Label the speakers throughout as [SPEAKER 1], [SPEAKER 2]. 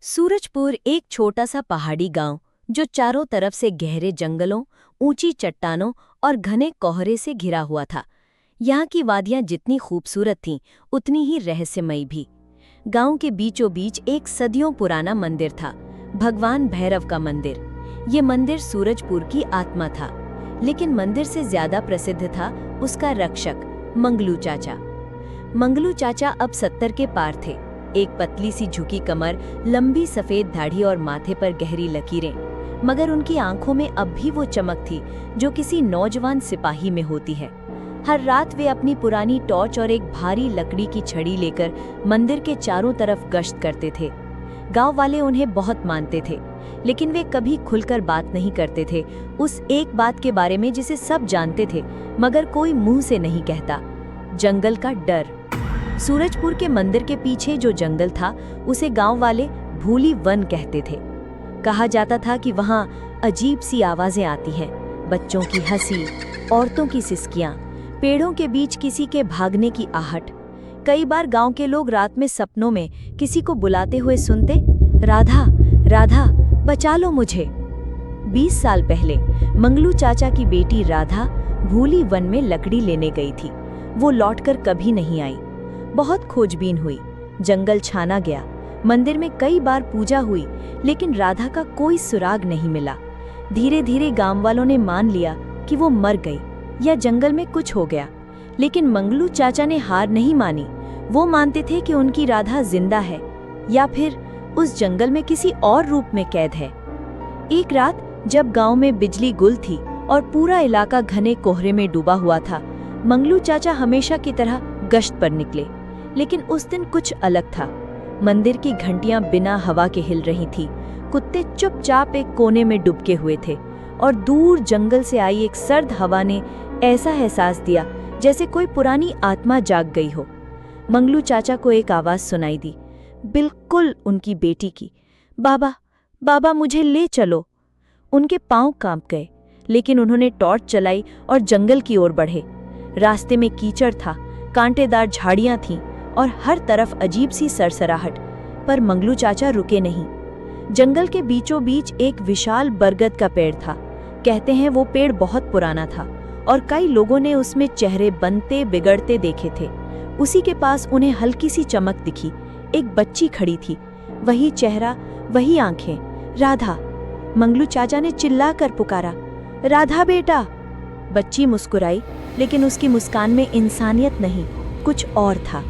[SPEAKER 1] सूरजपुर एक छोटा सा पहाड़ी गांव जो चारों तरफ से गहरे जंगलों, ऊंची चट्टानों और घने कोहरे से घिरा हुआ था। यहाँ की वादियां जितनी खूबसूरत थीं, उतनी ही रहस्यमयी भी। गांव के बीचों बीच एक सदियों पुराना मंदिर था, भगवान भैरव का मंदिर। ये मंदिर सूरजपुर की आत्मा था, लेकिन मंदिर से ज्यादा प्रसिद्ध था उसका रक्षक मंगलू चाचा। मंगलू चाचा अब 70 के पार थे। एक पतली सी झुकी कमर, लंबी सफेद दाढ़ी और माथे पर गहरी लकीरें, मगर उनकी आंखों में अब भी वो चमक थी जो किसी नौजवान सिपाही में होती है। हर रात वे अपनी पुरानी टॉर्च और एक भारी लकड़ी की छड़ी लेकर मंदिर के चारों तरफ गश्त करते थे। गांव वाले उन्हें बहुत मानते थे, लेकिन वे कभी खुलकर बात नहीं करते थे उस एक बात के बारे में जिसे सब जानते थे, मगर कोई मुंह से नहीं कहता। जंगल का डर। सूरजपुर के मंदिर के पीछे जो जंगल था, उसे गांव वाले भूली वन कहते थे। कहा जाता था कि वहां अजीब सी आवाजें आती हैं, बच्चों की हंसी, औरतों की सिसकियां, पेड़ों के बीच किसी के भागने की आहट। कई बार गांव के लोग रात में सपनों में किसी को बुलाते हुए सुनते, राधा राधा बचा लो मुझे। 20 साल पहले मंगलू चाचा की बेटी राधा भूली वन में लकड़ी लेने गई थी। वो लौटकर कभी नहीं आई। बहुत खोजबीन हुई, जंगल छाना गया, मंदिर में कई बार पूजा हुई, लेकिन राधा का कोई सुराग नहीं मिला। धीरे धीरे गांव वालों ने मान लिया कि वो मर गई या जंगल में कुछ हो गया, लेकिन मंगलू चाचा ने हार नहीं मानी। वो मानते थे कि उनकी राधा जिंदा है या फिर उस जंगल में किसी और रूप में कैद है। एक रात जब गांव में बिजली गुल थी और पूरा इलाका घने कोहरे में डूबा हुआ था, मंगलू चाचा हमेशा की तरह गश्त पर निकले। लेकिन उस दिन कुछ अलग था। मंदिर की घंटियां बिना हवा के हिल रही थी, कुत्ते चुपचाप एक कोने में डुबके हुए थे, और दूर जंगल से आई एक सर्द हवा ने ऐसा एहसास दिया जैसे कोई पुरानी आत्मा जाग गई हो। मंगलू चाचा को एक आवाज सुनाई दी, बिल्कुल उनकी बेटी की, बाबा बाबा मुझे ले चलो। उनके पांव कांप गए, लेकिन उन्होंने टॉर्च चलाई और जंगल की ओर बढ़े। रास्ते में कीचड़ था, कांटेदार झाड़ियां थीं और हर तरफ अजीब सी सरसराहट, पर मंगलू चाचा रुके नहीं। जंगल के बीचों बीच एक विशाल बरगद का पेड़ था। कहते हैं वो पेड़ बहुत पुराना था और कई लोगों ने उसमें चेहरे बनते बिगड़ते देखे थे। उसी के पास उन्हें हल्की सी चमक दिखी। एक बच्ची खड़ी थी, वही चेहरा, वही आंखें, राधा। मंगलू चाचा ने चिल्लाकर पुकारा, राधा बेटा। बच्ची मुस्कुराई, लेकिन उसकी मुस्कान में इंसानियत नहीं, कुछ और था।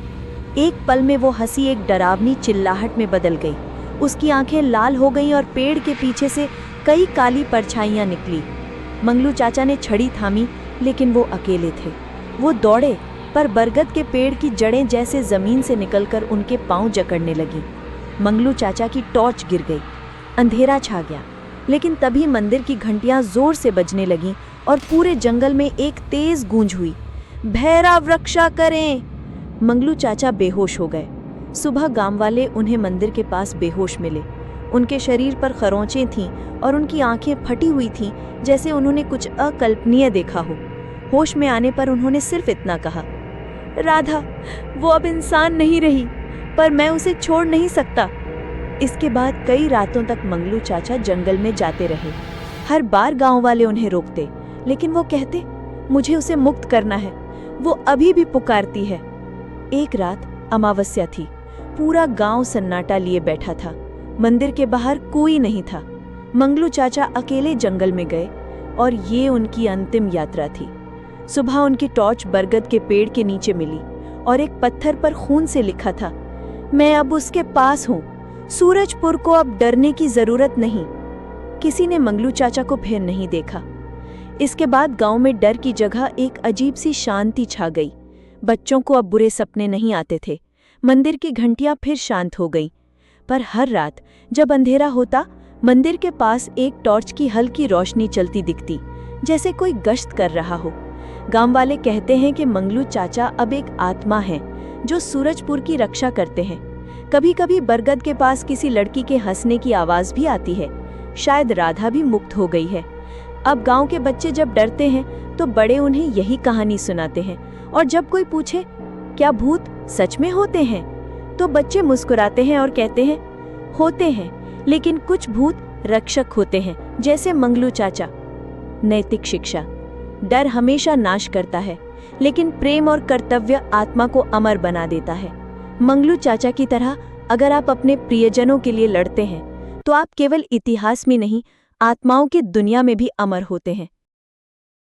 [SPEAKER 1] एक पल में वो हंसी एक डरावनी चिल्लाहट में बदल गई। उसकी आंखें लाल हो गईं और पेड़ के पीछे से कई काली परछाइयां निकली। मंगलू चाचा ने छड़ी थामी, लेकिन वो अकेले थे। वो दौड़े, पर बरगद के पेड़ की जड़ें जैसे जमीन से निकलकर उनके पांव जकड़ने लगी। मंगलू चाचा की टॉर्च गिर गई। अंधेरा छा गया, लेकिन तभी मंदिर की घंटियां जोर से बजने लगीं और पूरे जंगल में एक तेज गूंज हुई, भैरव रक्षा करें। मंगलू चाचा बेहोश हो गए। सुबह गांव वाले उन्हें मंदिर के पास बेहोश मिले। उनके शरीर पर खरोंचें थीं और उनकी आंखें फटी हुई थीं, जैसे उन्होंने कुछ अकल्पनीय देखा हो। होश में आने पर उन्होंने सिर्फ इतना कहा, राधा वो अब इंसान नहीं रही, पर मैं उसे छोड़ नहीं सकता। इसके बाद कई रातों तक मंगलू चाचा जंगल में जाते रहे। हर बार गांव वाले उन्हें रोकते, लेकिन वो कहते, मुझे उसे मुक्त करना है, वो अभी भी पुकारती है। एक रात अमावस्या थी। पूरा गांव सन्नाटा लिए बैठा था। मंदिर के बाहर कोई नहीं था। मंगलू चाचा अकेले जंगल में गए और ये उनकी अंतिम यात्रा थी। सुबह उनकी टॉर्च बरगद के पेड़ के नीचे मिली और एक पत्थर पर खून से लिखा था, मैं अब उसके पास हूँ, सूरजपुर को अब डरने की जरूरत नहीं। किसी ने मंगलू चाचा को फिर नहीं देखा। इसके बाद गांव में डर की जगह एक अजीब सी शांति छा गई। बच्चों को अब बुरे सपने नहीं आते थे। मंदिर की घंटियां फिर शांत हो गईं। पर हर रात जब अंधेरा होता, मंदिर के पास एक टॉर्च की हल्की रोशनी चलती दिखती, जैसे कोई गश्त कर रहा हो। गांव वाले कहते हैं कि मंगलू चाचा अब एक आत्मा है जो सूरजपुर की रक्षा करते हैं। कभी कभी बरगद के पास किसी लड़की के हंसने की आवाज भी आती है। शायद राधा भी मुक्त हो गई है। अब गांव के बच्चे जब डरते हैं तो बड़े उन्हें यही कहानी सुनाते हैं, और जब कोई पूछे क्या भूत सच में होते हैं, तो बच्चे मुस्कुराते हैं और कहते हैं, होते हैं, लेकिन कुछ भूत रक्षक होते हैं, जैसे मंगलू चाचा। नैतिक शिक्षा। डर हमेशा नाश करता है, लेकिन प्रेम और कर्तव्य आत्मा को अमर बना देता है। मंगलू चाचा की तरह अगर आप अपने प्रियजनों के लिए लड़ते हैं, तो आप केवल इतिहास में नहीं, आत्माओं की दुनिया में भी अमर होते हैं।